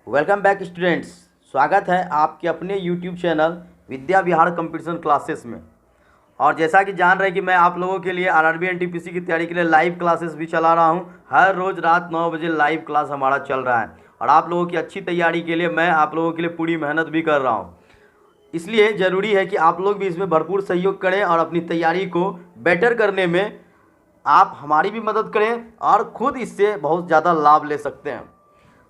Welcome back students. स्वागत है आपके अपने YouTube channel Vidya Vihar competition classes में। और जैसा कि जान रहे हैं कि मैं आप लोगों के लिए आरआरबी एनटीपीसी की तैयारी के लिए लाइव क्लासेस भी चला रहा हूं। हर रोज़ रात 9 बजे लाइव क्लास हमारा चल रहा है और आप लोगों की अच्छी तैयारी के लिए मैं आप लोगों के लिए पूरी मेहनत भी कर रहा हूँ। इसलिए ज़रूरी है कि आप लोग भी इसमें भरपूर सहयोग करें और अपनी तैयारी को बेटर करने में आप हमारी भी मदद करें और ख़ुद इससे बहुत ज़्यादा लाभ ले सकते हैं।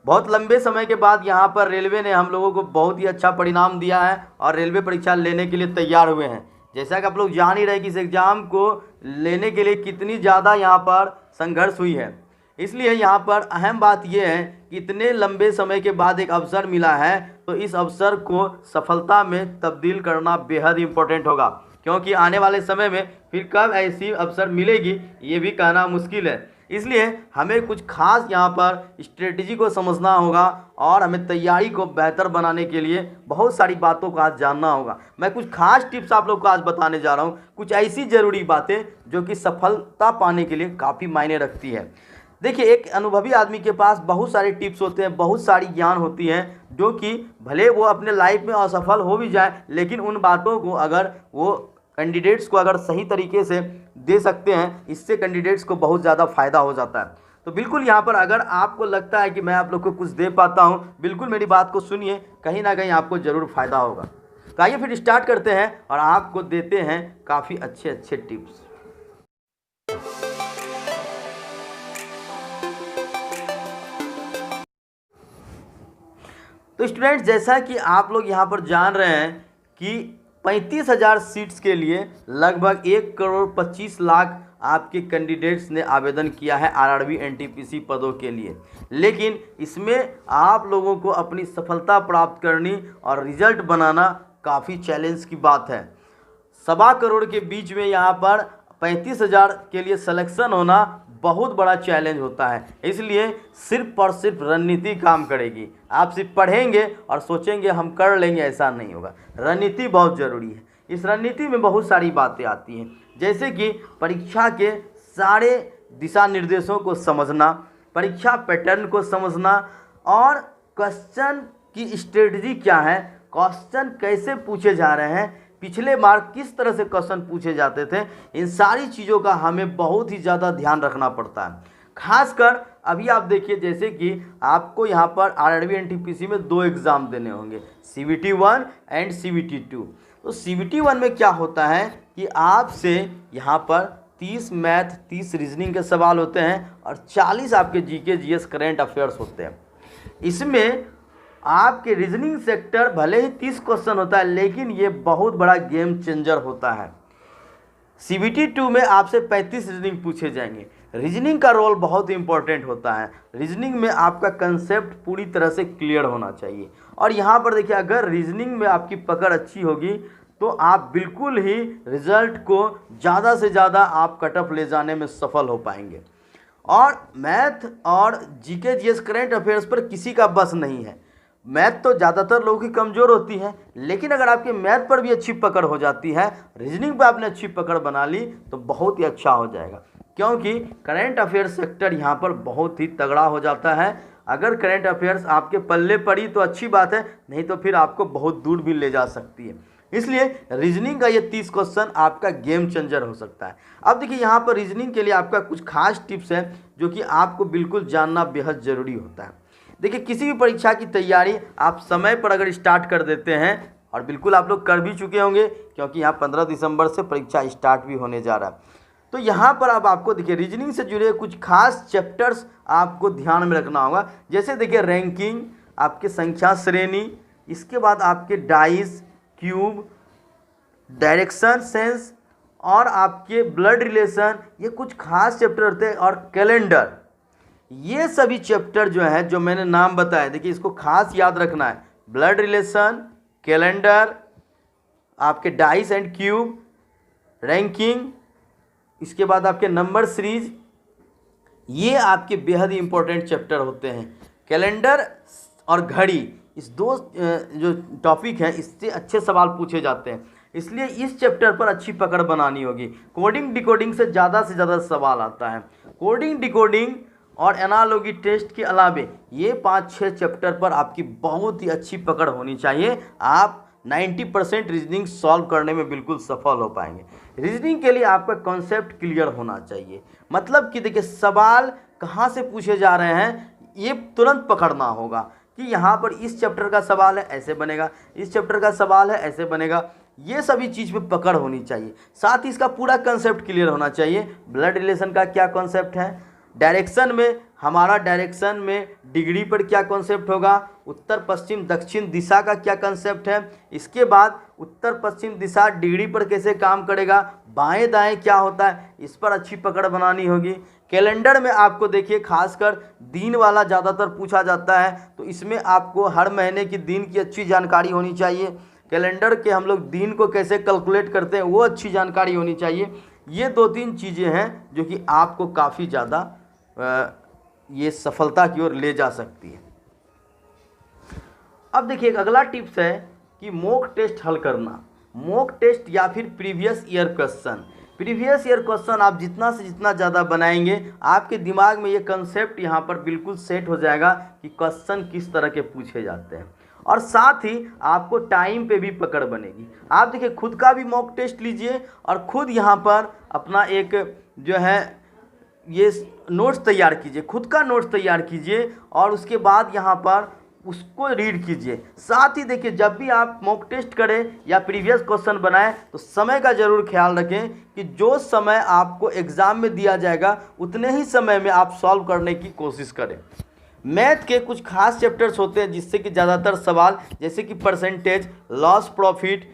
बहुत लंबे समय के बाद यहाँ पर रेलवे ने हम लोगों को बहुत ही अच्छा परिणाम दिया है और रेलवे परीक्षा लेने के लिए तैयार हुए हैं। जैसा कि आप लोग जान ही रहे कि इस एग्ज़ाम को लेने के लिए कितनी ज़्यादा यहाँ पर संघर्ष हुई है। इसलिए यहाँ पर अहम बात यह है कि इतने लंबे समय के बाद एक अवसर मिला है, तो इस अवसर को सफलता में तब्दील करना बेहद इम्पोर्टेंट होगा, क्योंकि आने वाले समय में फिर कब ऐसी अवसर मिलेगी ये भी कहना मुश्किल है। इसलिए हमें कुछ खास यहाँ पर स्ट्रेटजी को समझना होगा और हमें तैयारी को बेहतर बनाने के लिए बहुत सारी बातों को आज जानना होगा। मैं कुछ खास टिप्स आप लोग को आज बताने जा रहा हूँ, कुछ ऐसी ज़रूरी बातें जो कि सफलता पाने के लिए काफ़ी मायने रखती है। देखिए, एक अनुभवी आदमी के पास बहुत सारे टिप्स होते हैं, बहुत सारी ज्ञान होती है, जो कि भले वो अपने लाइफ में असफल हो भी जाए, लेकिन उन बातों को अगर वो कैंडिडेट्स को अगर सही तरीके से दे सकते हैं, इससे कैंडिडेट्स को बहुत ज़्यादा फ़ायदा हो जाता है। तो बिल्कुल यहाँ पर अगर आपको लगता है कि मैं आप लोग को कुछ दे पाता हूँ, बिल्कुल मेरी बात को सुनिए, कहीं ना कहीं आपको ज़रूर फ़ायदा होगा। तो आइए फिर स्टार्ट करते हैं और आपको देते हैं काफ़ी अच्छे अच्छे टिप्स। तो स्टूडेंट्स, जैसा कि आप लोग यहाँ पर जान रहे हैं कि 35,000 सीट्स के लिए लगभग 1,25,00,000 आपके कैंडिडेट्स ने आवेदन किया है आरआरबी एनटीपीसी पदों के लिए। लेकिन इसमें आप लोगों को अपनी सफलता प्राप्त करनी और रिजल्ट बनाना काफ़ी चैलेंज की बात है। 1.25 करोड़ के बीच में यहाँ पर 35,000 के लिए सिलेक्शन होना बहुत बड़ा चैलेंज होता है। इसलिए सिर्फ और सिर्फ रणनीति काम करेगी। आप सिर्फ पढ़ेंगे और सोचेंगे हम कर लेंगे, ऐसा नहीं होगा। रणनीति बहुत ज़रूरी है। इस रणनीति में बहुत सारी बातें आती हैं, जैसे कि परीक्षा के सारे दिशा निर्देशों को समझना, परीक्षा पैटर्न को समझना और क्वेश्चन की स्ट्रेटजी क्या है, क्वेश्चन कैसे पूछे जा रहे हैं, पिछले बार किस तरह से क्वेश्चन पूछे जाते थे, इन सारी चीज़ों का हमें बहुत ही ज़्यादा ध्यान रखना पड़ता है। खासकर अभी आप देखिए, जैसे कि आपको यहाँ पर आरआरबी एनटीपीसी में 2 एग्ज़ाम देने होंगे, CBT 1 एंड CBT 2। तो CBT 1 में क्या होता है कि आपसे यहाँ पर 30 मैथ, 30 रीजनिंग के सवाल होते हैं और 40 आपके GK GS करेंट अफेयर्स होते हैं। इसमें आपके रीजनिंग सेक्टर भले ही 30 क्वेश्चन होता है, लेकिन ये बहुत बड़ा गेम चेंजर होता है। CBT 2 में आपसे 35 रीजनिंग पूछे जाएंगे। रीजनिंग का रोल बहुत इंपॉर्टेंट होता है। रीजनिंग में आपका कंसेप्ट पूरी तरह से क्लियर होना चाहिए। और यहाँ पर देखिए, अगर रीजनिंग में आपकी पकड़ अच्छी होगी तो आप बिल्कुल ही रिजल्ट को ज़्यादा से ज़्यादा आप कट ऑफ ले जाने में सफल हो पाएंगे। और मैथ और GK GS करेंट अफेयर्स पर किसी का बस नहीं है। मैथ तो ज़्यादातर लोगों की कमज़ोर होती है, लेकिन अगर आपके मैथ पर भी अच्छी पकड़ हो जाती है, रीजनिंग पर आपने अच्छी पकड़ बना ली, तो बहुत ही अच्छा हो जाएगा। क्योंकि करंट अफेयर्स सेक्टर यहाँ पर बहुत ही तगड़ा हो जाता है। अगर करंट अफेयर्स आपके पल्ले पड़ी तो अच्छी बात है, नहीं तो फिर आपको बहुत दूर भी ले जा सकती है। इसलिए रीजनिंग का ये 30 क्वेश्चन आपका गेम चेंजर हो सकता है। अब देखिए, यहाँ पर रीजनिंग के लिए आपका कुछ खास टिप्स हैं जो कि आपको बिल्कुल जानना बेहद ज़रूरी होता है। देखिए, किसी भी परीक्षा की तैयारी आप समय पर अगर स्टार्ट कर देते हैं, और बिल्कुल आप लोग कर भी चुके होंगे क्योंकि यहाँ 15 दिसंबर से परीक्षा स्टार्ट भी होने जा रहा है। तो यहाँ पर अब आपको देखिए, रीजनिंग से जुड़े कुछ खास चैप्टर्स आपको ध्यान में रखना होगा। जैसे देखिए, रैंकिंग, आपके संख्या श्रेणी, इसके बाद आपके डाइस, क्यूब, डायरेक्शन सेंस और आपके ब्लड रिलेशन, ये कुछ खास चैप्टर होते हैं। और कैलेंडर, ये सभी चैप्टर जो है, जो मैंने नाम बताया, देखिए इसको खास याद रखना है। ब्लड रिलेशन, कैलेंडर, आपके डाइस एंड क्यूब, रैंकिंग, इसके बाद आपके नंबर सीरीज, ये आपके बेहद ही इंपॉर्टेंट चैप्टर होते हैं। कैलेंडर और घड़ी, इस 2 जो टॉपिक हैं, इससे अच्छे सवाल पूछे जाते हैं। इसलिए इस चैप्टर पर अच्छी पकड़ बनानी होगी। कोडिंग डिकोडिंग से ज़्यादा सवाल आता है। कोडिंग डिकोडिंग और एनालॉगी टेस्ट के अलावे ये 5-6 चैप्टर पर आपकी बहुत ही अच्छी पकड़ होनी चाहिए। आप 90% रीजनिंग सॉल्व करने में बिल्कुल सफल हो पाएंगे। रीजनिंग के लिए आपका कॉन्सेप्ट क्लियर होना चाहिए, मतलब कि देखिए सवाल कहाँ से पूछे जा रहे हैं ये तुरंत पकड़ना होगा कि यहाँ पर इस चैप्टर का सवाल है ऐसे बनेगा, इस चैप्टर का सवाल है ऐसे बनेगा। ये सभी चीज़ पे पकड़ होनी चाहिए। साथ ही इसका पूरा कंसेप्ट क्लियर होना चाहिए। ब्लड रिलेशन का क्या कॉन्सेप्ट है, डायरेक्शन में हमारा डायरेक्शन में डिग्री पर क्या कॉन्सेप्ट होगा, उत्तर पश्चिम दक्षिण दिशा का क्या कॉन्सेप्ट है, इसके बाद उत्तर पश्चिम दिशा डिग्री पर कैसे काम करेगा, बाएं दाएं क्या होता है, इस पर अच्छी पकड़ बनानी होगी। कैलेंडर में आपको देखिए खासकर दिन वाला ज़्यादातर पूछा जाता है, तो इसमें आपको हर महीने की दिन की अच्छी जानकारी होनी चाहिए। कैलेंडर के हम लोग दिन को कैसे कैलकुलेट करते हैं वो अच्छी जानकारी होनी चाहिए। ये 2-3 चीज़ें हैं जो कि आपको काफ़ी ज़्यादा ये सफलता की ओर ले जा सकती है। अब देखिए एक अगला टिप्स है कि मॉक टेस्ट हल करना। मॉक टेस्ट या फिर previous year question. Previous year question आप जितना से जितना ज़्यादा बनाएंगे आपके दिमाग में ये कंसेप्ट यहाँ पर बिल्कुल सेट हो जाएगा कि क्वेश्चन किस तरह के पूछे जाते हैं, और साथ ही आपको टाइम पे भी पकड़ बनेगी। आप देखिए खुद का भी मॉक टेस्ट लीजिए और खुद यहाँ पर अपना एक जो है ये नोट्स तैयार कीजिए, खुद का नोट्स तैयार कीजिए और उसके बाद यहाँ पर उसको रीड कीजिए। साथ ही देखिए जब भी आप मॉक टेस्ट करें या प्रीवियस क्वेश्चन बनाएं तो समय का ज़रूर ख्याल रखें कि जो समय आपको एग्ज़ाम में दिया जाएगा उतने ही समय में आप सॉल्व करने की कोशिश करें। मैथ के कुछ खास चैप्टर्स होते हैं जिससे कि ज़्यादातर सवाल जैसे कि परसेंटेज, लॉस प्रॉफिट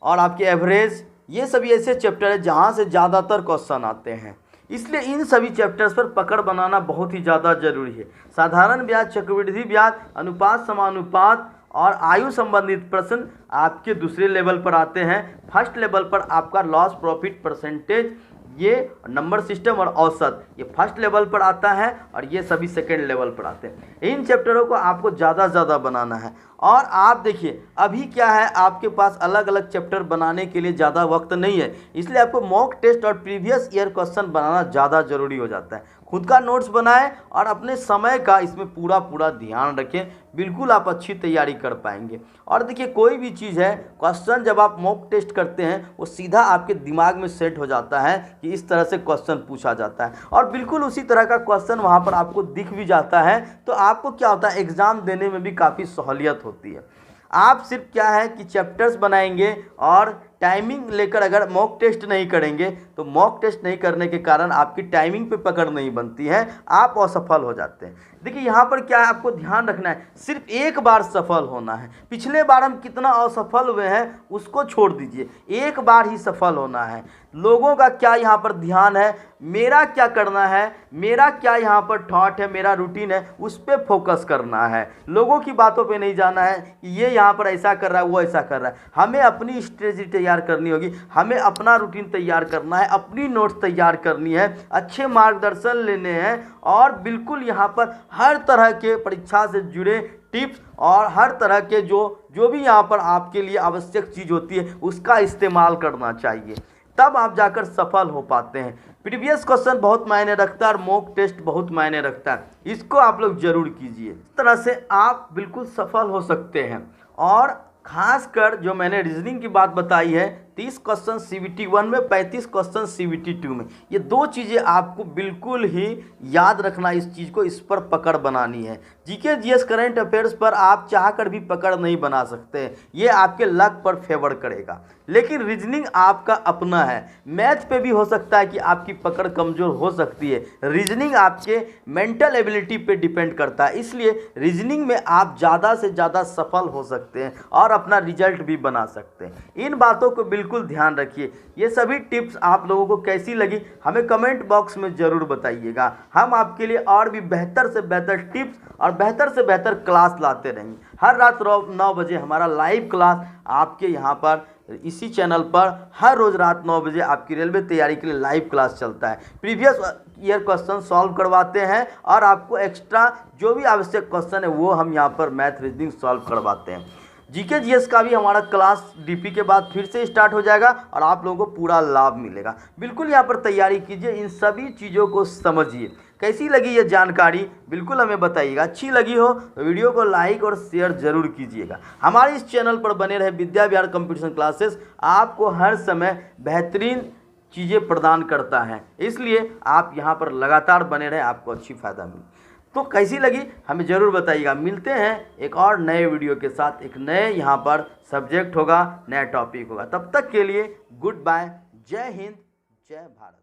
और आपके एवरेज, ये सभी ऐसे चैप्टर हैं जहाँ से ज़्यादातर क्वेश्चन आते हैं। इसलिए इन सभी चैप्टर्स पर पकड़ बनाना बहुत ही ज़्यादा जरूरी है। साधारण ब्याज, चक्रवृद्धि ब्याज, अनुपात समानुपात और आयु संबंधित प्रश्न आपके दूसरे लेवल पर आते हैं। फर्स्ट लेवल पर आपका लॉस प्रॉफिट, परसेंटेज, ये नंबर सिस्टम और औसत ये फर्स्ट लेवल पर आता है और ये सभी सेकेंड लेवल पर आते हैं। इन चैप्टरों को आपको ज़्यादा से ज़्यादा बनाना है। और आप देखिए अभी क्या है, आपके पास अलग अलग चैप्टर बनाने के लिए ज़्यादा वक्त नहीं है, इसलिए आपको मॉक टेस्ट और प्रीवियस ईयर क्वेश्चन बनाना ज़्यादा ज़रूरी हो जाता है। खुद का नोट्स बनाएं और अपने समय का इसमें पूरा ध्यान रखें, बिल्कुल आप अच्छी तैयारी कर पाएंगे। और देखिए कोई भी चीज़ है, क्वेश्चन जब आप मॉक टेस्ट करते हैं वो सीधा आपके दिमाग में सेट हो जाता है कि इस तरह से क्वेश्चन पूछा जाता है और बिल्कुल उसी तरह का क्वेश्चन वहाँ पर आपको दिख भी जाता है। तो आपको क्या होता है, एग्ज़ाम देने में भी काफ़ी सहूलियत होती है। आप सिर्फ क्या है कि चैप्टर्स बनाएंगे और टाइमिंग लेकर अगर मॉक टेस्ट नहीं करेंगे तो मॉक टेस्ट नहीं करने के कारण आपकी टाइमिंग पे पकड़ नहीं बनती है, आप असफल हो जाते हैं। देखिए यहाँ पर क्या है, आपको ध्यान रखना है, सिर्फ एक बार सफल होना है। पिछले बार हम कितना असफल हुए हैं उसको छोड़ दीजिए, एक बार ही सफल होना है। लोगों का क्या यहाँ पर ध्यान है, मेरा क्या करना है, मेरा क्या यहाँ पर थॉट है, मेरा रूटीन है, उस पर फोकस करना है। लोगों की बातों पे नहीं जाना है कि ये यहाँ पर ऐसा कर रहा है, वो ऐसा कर रहा है। हमें अपनी स्ट्रेटजी तैयार करनी होगी, हमें अपना रूटीन तैयार करना है, अपनी नोट्स तैयार करनी है, अच्छे मार्गदर्शन लेने हैं और बिल्कुल यहाँ पर हर तरह के परीक्षा से जुड़े टिप्स और हर तरह के जो भी यहाँ पर आपके लिए आवश्यक चीज़ होती है उसका इस्तेमाल करना चाहिए, तब आप जाकर सफल हो पाते हैं। प्रीवियस क्वेश्चन बहुत मायने रखता है और मॉक टेस्ट बहुत मायने रखता है, इसको आप लोग जरूर कीजिए। इस तरह से आप बिल्कुल सफल हो सकते हैं। और खासकर जो मैंने रीजनिंग की बात बताई है, 30 क्वेश्चन CBT 1 में, 35 क्वेश्चन CBT 2 में, ये दो चीज़ें आपको बिल्कुल ही याद रखना, इस चीज़ को, इस पर पकड़ बनानी है। जीके जीएस करंट अफेयर्स पर आप चाहकर भी पकड़ नहीं बना सकते, ये आपके लक पर फेवर करेगा। लेकिन रीजनिंग आपका अपना है। मैथ पे भी हो सकता है कि आपकी पकड़ कमज़ोर हो सकती है, रीजनिंग आपके मेंटल एबिलिटी पे डिपेंड करता है। इसलिए रीजनिंग में आप ज़्यादा से ज़्यादा सफल हो सकते हैं और अपना रिजल्ट भी बना सकते हैं। इन बातों को बिल्कुल ध्यान रखिए। ये सभी टिप्स आप लोगों को कैसी लगी हमें कमेंट बॉक्स में ज़रूर बताइएगा। हम आपके लिए और भी बेहतर से बेहतर टिप्स और बेहतर से बेहतर क्लास लाते रहेंगे। हर रात 9 बजे हमारा लाइव क्लास आपके यहाँ पर इसी चैनल पर हर रोज़ रात 9 बजे आपकी रेलवे तैयारी के लिए लाइव क्लास चलता है। प्रीवियस ईयर क्वेश्चन सॉल्व करवाते हैं और आपको एक्स्ट्रा जो भी आवश्यक क्वेश्चन है वो हम यहाँ पर मैथ रीजनिंग सॉल्व करवाते हैं। जीके जीएस का भी हमारा क्लास डीपी के बाद फिर से स्टार्ट हो जाएगा और आप लोगों को पूरा लाभ मिलेगा। बिल्कुल यहाँ पर तैयारी कीजिए, इन सभी चीज़ों को समझिए। कैसी लगी ये जानकारी बिल्कुल हमें बताइएगा। अच्छी लगी हो तो वीडियो को लाइक और शेयर जरूर कीजिएगा। हमारे इस चैनल पर बने रहे विद्या विहार कंपटीशन क्लासेस आपको हर समय बेहतरीन चीज़ें प्रदान करता है, इसलिए आप यहाँ पर लगातार बने रहें, आपको अच्छी फ़ायदा मिले। तो कैसी लगी हमें ज़रूर बताइएगा। मिलते हैं एक और नए वीडियो के साथ, एक नए यहाँ पर सब्जेक्ट होगा, नया टॉपिक होगा। तब तक के लिए गुड बाय, जय हिंद, जय भारत।